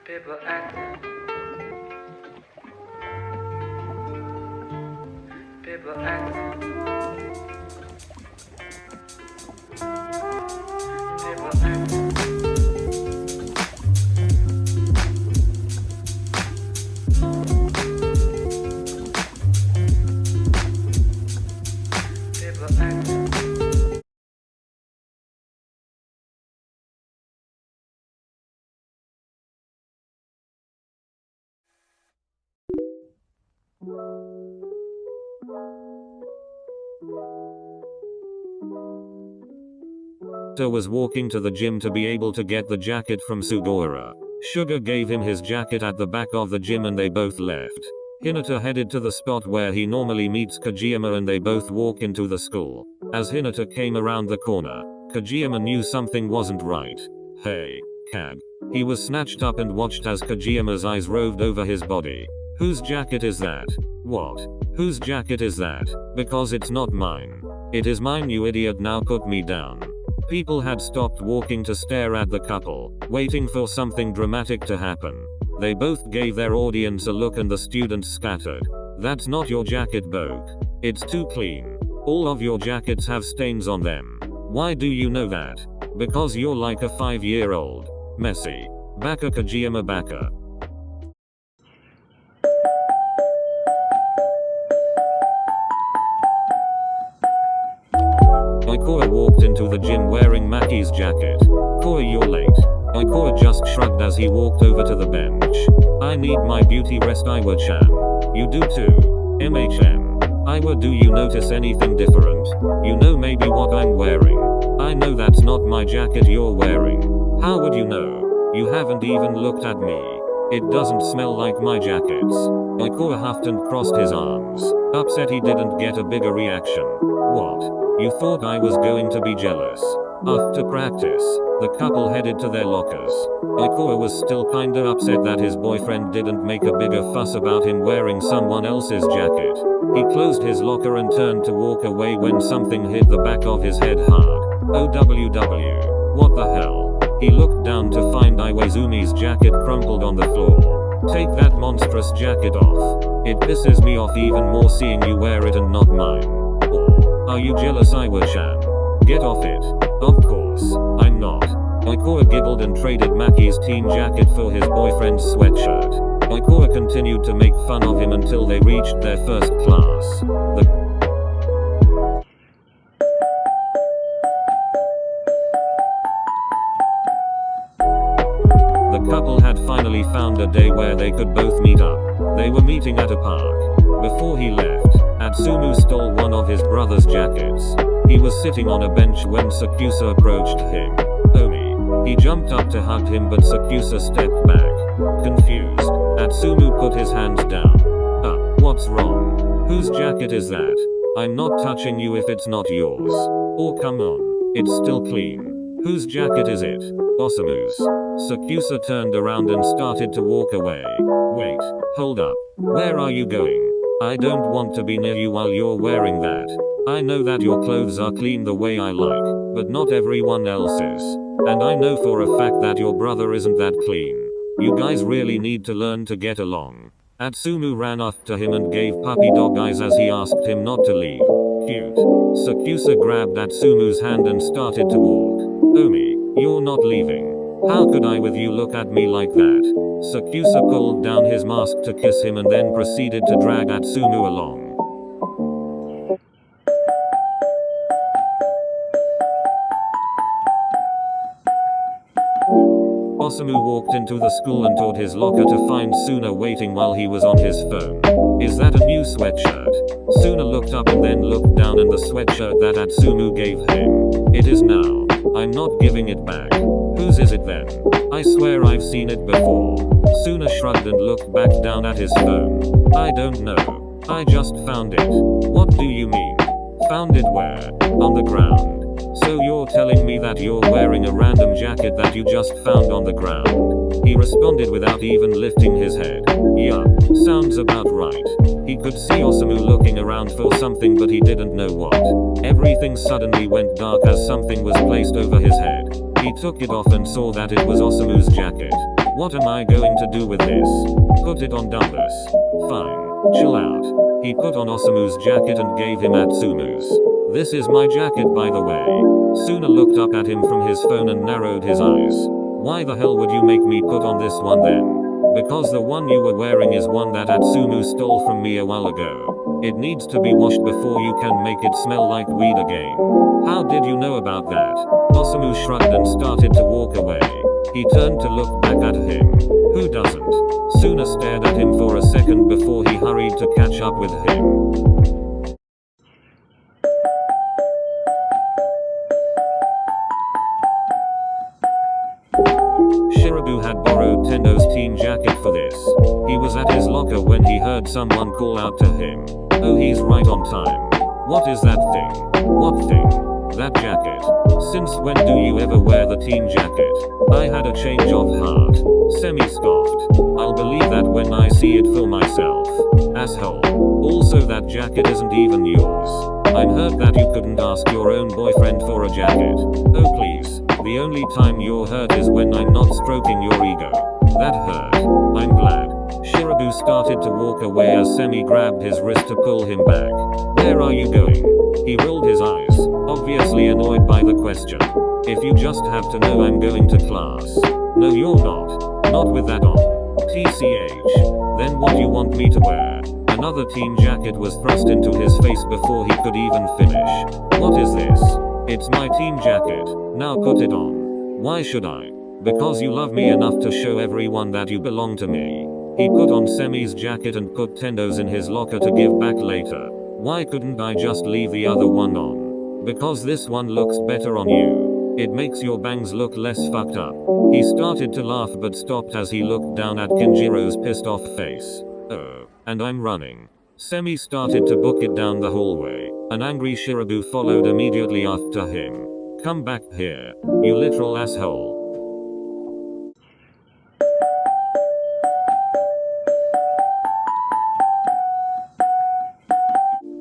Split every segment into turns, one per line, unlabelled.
People act. People act. People act. People act.
Was walking to the gym to be able to get the jacket from Sugawara. Suga gave him his jacket at the back of the gym and they both left. Hinata headed to the spot where he normally meets Kajiyama and they both walk into the school. As Hinata came around the corner, Kajiyama knew something wasn't right. Hey, Kag. He was snatched up and watched as Kajiyama's eyes roved over his body. Whose jacket is that? What? Whose jacket is that? Because it's not mine. It is mine, you idiot, now put me down. People had stopped walking to stare at the couple, waiting for something dramatic to happen. They both gave their audience a look and the students scattered. That's not your jacket, Boke. It's too clean. All of your jackets have stains on them. Why do you know that? Because you're like a 5-year-old. Messy. Baka Kajiyama Baka. Aikoa walked into the gym wearing Maki's jacket. Koa, you're late. Aikoa just shrugged as he walked over to the bench. I need my beauty rest, Iwa-chan. You do too. Iwa, do you notice anything different? You know maybe what I'm wearing. I know that's not my jacket you're wearing. How would you know? You haven't even looked at me. It doesn't smell like my jackets. Aikoa huffed and crossed his arms, upset he didn't get a bigger reaction. What? You thought I was going to be jealous? After practice, the couple headed to their lockers. Aikoa was still kinda upset that his boyfriend didn't make a bigger fuss about him wearing someone else's jacket. He closed his locker and turned to walk away when something hit the back of his head hard. OWW. What the hell? He looked down to find Iwazumi's jacket crumpled on the floor. Take that monstrous jacket off. It pisses me off even more seeing you wear it and not mine. Or, are you jealous, Iwa-chan? Get off it. Of course, I'm not. Aikoa giggled and traded Maki's team jacket for his boyfriend's sweatshirt. Aikoa continued to make fun of him until they reached their first class. The couple had finally found a day where they could both meet up. They were meeting at a park. Before he left, Atsumu stole one of his brother's jackets. He was sitting on a bench when Sakusa approached him. Omi. He jumped up to hug him but Sakusa stepped back. Confused, Atsumu put his hands down. What's wrong? Whose jacket is that? I'm not touching you if it's not yours. Oh come on, it's still clean. Whose jacket is it? Osamu's. Sakusa turned around and started to walk away. Wait, hold up. Where are you going? I don't want to be near you while you're wearing that. I know that your clothes are clean the way I like, but not everyone else is. And I know for a fact that your brother isn't that clean. You guys really need to learn to get along. Atsumu ran after him and gave puppy dog eyes as he asked him not to leave. Cute. Sakusa grabbed Atsumu's hand and started to walk. Omi, you're not leaving. How could I with you look at me like that? Sakusa pulled down his mask to kiss him and then proceeded to drag Atsumu along. Osamu walked into the school and toward his locker to find Suna waiting while he was on his phone. Is that a new sweatshirt? Suna looked up and then looked down and the sweatshirt that Atsumu gave him. It is now. I'm not giving it back. Whose is it then? I swear I've seen it before. Suna shrugged and looked back down at his phone. I don't know. I just found it. What do you mean? Found it where? On the ground. So you're telling me that you're wearing a random jacket that you just found on the ground? He responded without even lifting his head. Yeah, sounds about right. He could see Osamu looking around for something but he didn't know what. Everything suddenly went dark as something was placed over his head. He took it off and saw that it was Osamu's jacket. What am I going to do with this? Put it on Douglas. Fine. Chill out. He put on Osamu's jacket and gave him Atsumu's. This is my jacket by the way. Suna looked up at him from his phone and narrowed his eyes. Why the hell would you make me put on this one then? Because the one you were wearing is one that Atsumu stole from me a while ago. It needs to be washed before you can make it smell like weed again. How did you know about that? Osamu shrugged and started to walk away. He turned to look back at him. Who doesn't? Suna stared at him for a second before he hurried to catch up with him. Shirabu had borrowed Tendo's team jacket for this. He was at his locker when he heard someone call out to him. Oh, he's right on time. What is that thing? What thing? That jacket. Since when do you ever wear the team jacket? I had a change of heart. Semi scoffed. I'll believe that when I see it for myself. Asshole. Also that jacket isn't even yours. I heard that you couldn't ask your own boyfriend for a jacket. Oh please. The only time you're hurt is when I'm not stroking your ego. That hurt. I'm glad. Shirabu started to walk away as Semi grabbed his wrist to pull him back. Where are you going? He rolled his eyes, obviously annoyed by the question. If you just have to know I'm going to class. No you're not. Not with that on. TCH. Then what you want me to wear? Another team jacket was thrust into his face before he could even finish. What is this? It's my team jacket. Now put it on. Why should I? Because you love me enough to show everyone that you belong to me. He put on Semi's jacket and put Tendo's in his locker to give back later. Why couldn't I just leave the other one on? Because this one looks better on you. It makes your bangs look less fucked up. He started to laugh but stopped as he looked down at Kenjiro's pissed off face. Oh, and I'm running. Semi started to book it down the hallway. An angry Shirabu followed immediately after him. Come back here, you literal asshole.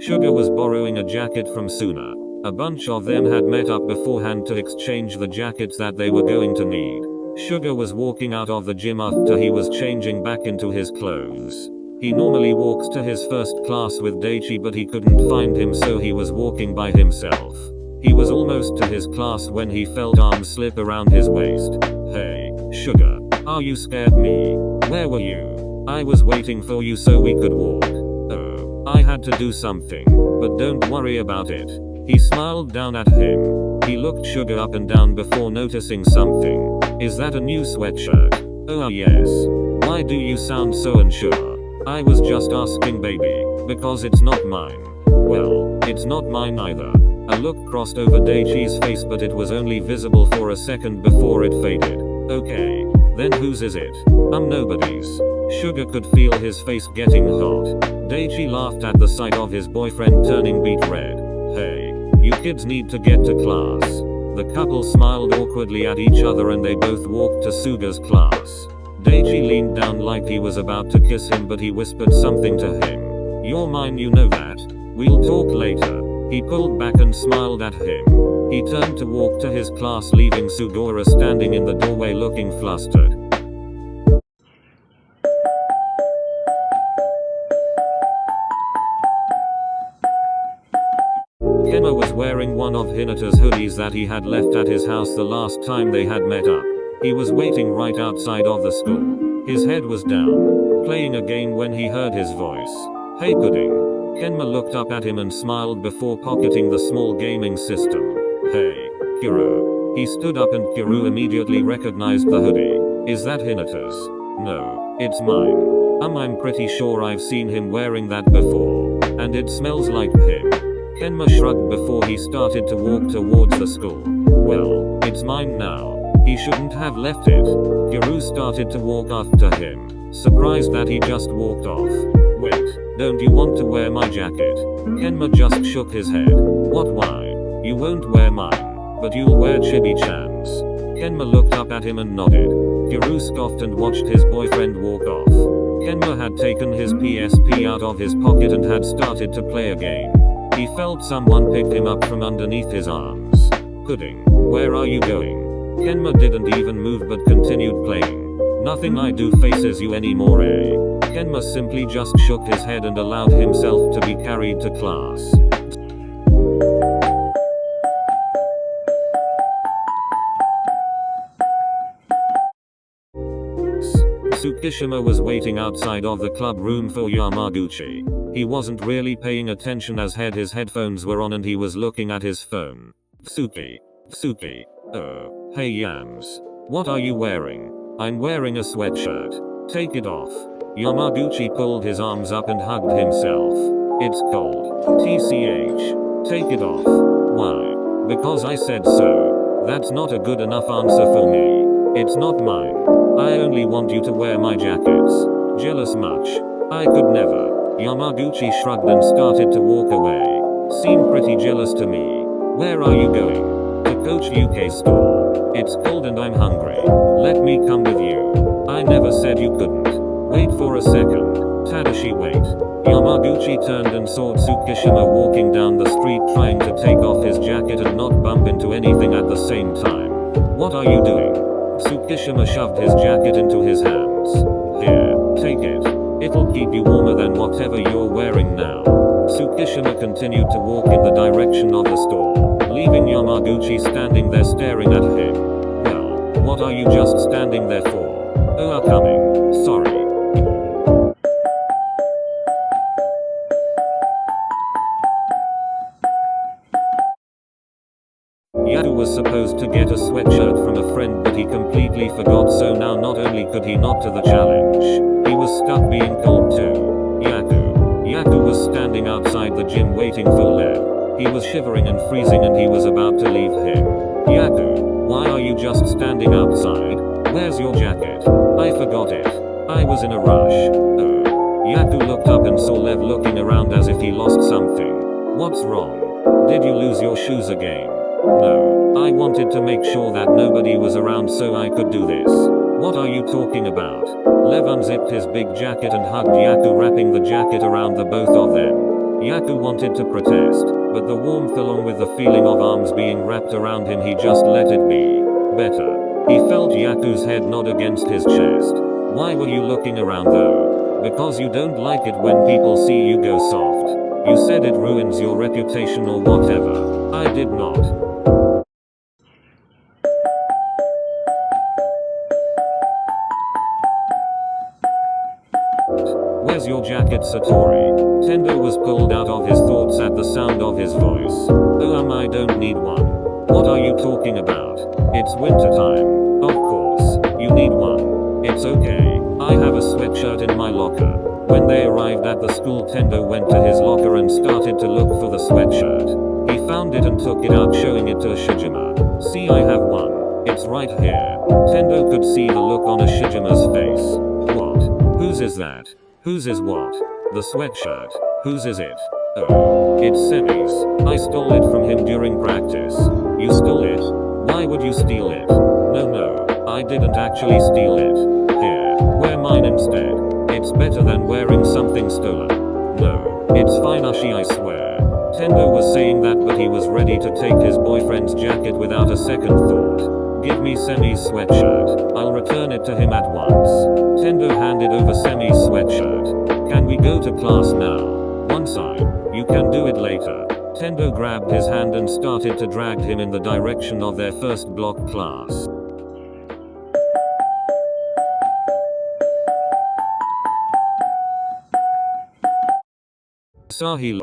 Sugar was borrowing a jacket from Suna. A bunch of them had met up beforehand to exchange the jackets that they were going to need. Sugar was walking out of the gym after he was changing back into his clothes. He normally walks to his first class with Daichi but he couldn't find him so he was walking by himself. He was almost to his class when he felt arms slip around his waist. Hey, Sugar. Are you scared me? Where were you? I was waiting for you so we could walk. Oh, I had to do something. But don't worry about it. He smiled down at him. He looked Sugar up and down before noticing something. Is that a new sweatshirt? Oh yes. Why do you sound so unsure? I was just asking baby. Because it's not mine. Well, it's not mine either. A look crossed over Daichi's face but it was only visible for a second before it faded. Okay. Then whose is it? Nobody's. Sugar could feel his face getting hot. Daichi laughed at the sight of his boyfriend turning beet red. Hey, you kids need to get to class. The couple smiled awkwardly at each other and they both walked to Suga's class. Daichi leaned down like he was about to kiss him but he whispered something to him. You're mine, you know that. We'll talk later. He pulled back and smiled at him. He turned to walk to his class leaving Sugora standing in the doorway looking flustered. Kenma was wearing one of Hinata's hoodies that he had left at his house the last time they had met up. He was waiting right outside of the school. His head was down, playing a game when he heard his voice. Hey Pudding. Kenma looked up at him and smiled before pocketing the small gaming system. Hey, Kiro. He stood up and Kiro immediately recognized the hoodie. Is that Hinata's? No, it's mine. I'm pretty sure I've seen him wearing that before. And it smells like him. Kenma shrugged before he started to walk towards the school. Well, it's mine now. He shouldn't have left it. Kiro started to walk after him, surprised that he just walked off. Wait, don't you want to wear my jacket? Kenma just shook his head. What, why? You won't wear mine, but you'll wear Chibi-chan's. Kenma looked up at him and nodded. Kiro scoffed and watched his boyfriend walk off. Kenma had taken his PSP out of his pocket and had started to play a game. He felt someone pick him up from underneath his arms. Pudding, where are you going? Kenma didn't even move but continued playing. Nothing I do faces you anymore, eh? Kenma simply just shook his head and allowed himself to be carried to class. Tsukishima was waiting outside of the club room for Yamaguchi. He wasn't really paying attention as his headphones were on and he was looking at his phone. Tsuki. Oh, hey Yams. What are you wearing? I'm wearing a sweatshirt. Take it off. Yamaguchi pulled his arms up and hugged himself. It's cold. TCH. Take it off. Why? Because I said so. That's not a good enough answer for me. It's not mine. I only want you to wear my jackets. Jealous much? I could never. Yamaguchi shrugged and started to walk away. Seem pretty jealous to me. Where are you going? To Coach UK store. It's cold and I'm hungry. Let me come with you. I never said you couldn't. Wait for a second. Tadashi, wait. Yamaguchi turned and saw Tsukishima walking down the street trying to take off his jacket and not bump into anything at the same time. What are you doing? Tsukishima shoved his jacket into his hands. Here, take it. It'll keep you warmer than whatever you're wearing now. Tsukishima continued to walk in the direction of the store, leaving Yamaguchi standing there staring at him. Well, what are you just standing there for? Oh, I'm coming. Sorry. Yaku was supposed to get a sweatshirt from a friend but he completely forgot, so now not only could he not to the challenge, he was stuck being cold too. Yaku was standing outside the gym waiting for Lev. He was shivering and freezing and he was about to leave him. Yaku, why are you just standing outside? Where's your jacket? I forgot it. I was in a rush. Oh. Yaku looked up and saw Lev looking around as if he lost something. What's wrong? Did you lose your shoes again? No, I wanted to make sure that nobody was around so I could do this. What are you talking about? Lev unzipped his big jacket and hugged Yaku, wrapping the jacket around the both of them. Yaku wanted to protest, but the warmth along with the feeling of arms being wrapped around him, he just let it be. Better. He felt Yaku's head nod against his chest. Why were you looking around though? Because you don't like it when people see you go soft. You said it ruins your reputation or whatever. I did not. Where's your jacket, Satori? Tendo was pulled out of his thoughts at the sound of his voice. Oh, I don't need one. What are you talking about? It's winter time. Of course, you need one. It's okay. I have a sweatshirt in my locker. When they arrived at the school, Tendo went to his locker and started to look for the sweatshirt. He found it and took it out, showing it to Shijima. See, I have one. It's right here. Tendo could see the look on Shijima's face. What? Whose is that? Whose is what? The sweatshirt. Whose is it? Oh, it's Semi's. I stole it from him during practice. You stole it? Why would you steal it? No, I didn't actually steal it. Here, wear mine instead. It's better than wearing something stolen. No, it's fine, Ashi, I swear. Tendo was saying that, but he was ready to take his boyfriend's jacket without a second thought. Give me Semi's sweatshirt. I'll return it to him at once. Tendo handed over Semi's sweatshirt. Can we go to class now? One side. You can do it later. Tendo grabbed his hand and started to drag him in the direction of their first block class. Asahi,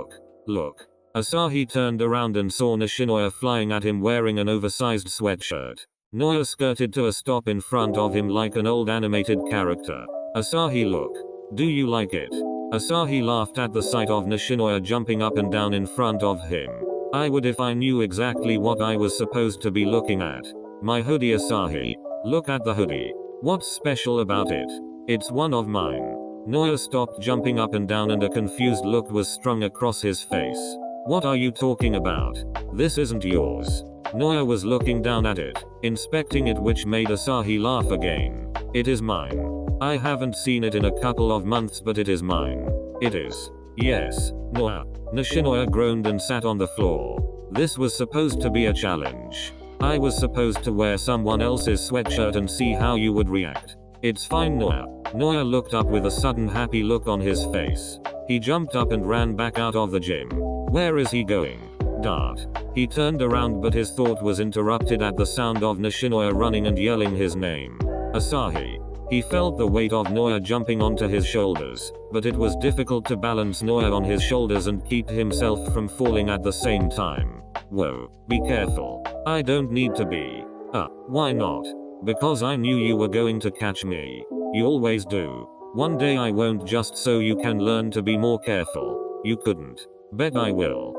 look. Asahi turned around and saw Nishinoya flying at him wearing an oversized sweatshirt. Noya skirted to a stop in front of him like an old animated character. Asahi, look. Do you like it? Asahi laughed at the sight of Nishinoya jumping up and down in front of him. I would if I knew exactly what I was supposed to be looking at. My hoodie, Asahi. Look at the hoodie. What's special about it? It's one of mine. Noya stopped jumping up and down and a confused look was strung across his face. What are you talking about? This isn't yours. Noya was looking down at it, inspecting it, which made Asahi laugh again. It is mine. I haven't seen it in a couple of months, but it is mine. It is. Yes, Noya. Nishinoya groaned and sat on the floor. This was supposed to be a challenge. I was supposed to wear someone else's sweatshirt and see how you would react. It's fine, Noya. Noya looked up with a sudden happy look on his face. He jumped up and ran back out of the gym. Where is he going? Dart. He turned around, but his thought was interrupted at the sound of Nishinoya running and yelling his name. Asahi. He felt the weight of Noya jumping onto his shoulders, but it was difficult to balance Noya on his shoulders and keep himself from falling at the same time. Whoa, be careful. I don't need to be. Why not? Because I knew you were going to catch me. You always do. One day I won't, just so you can learn to be more careful. You couldn't. Bet I will.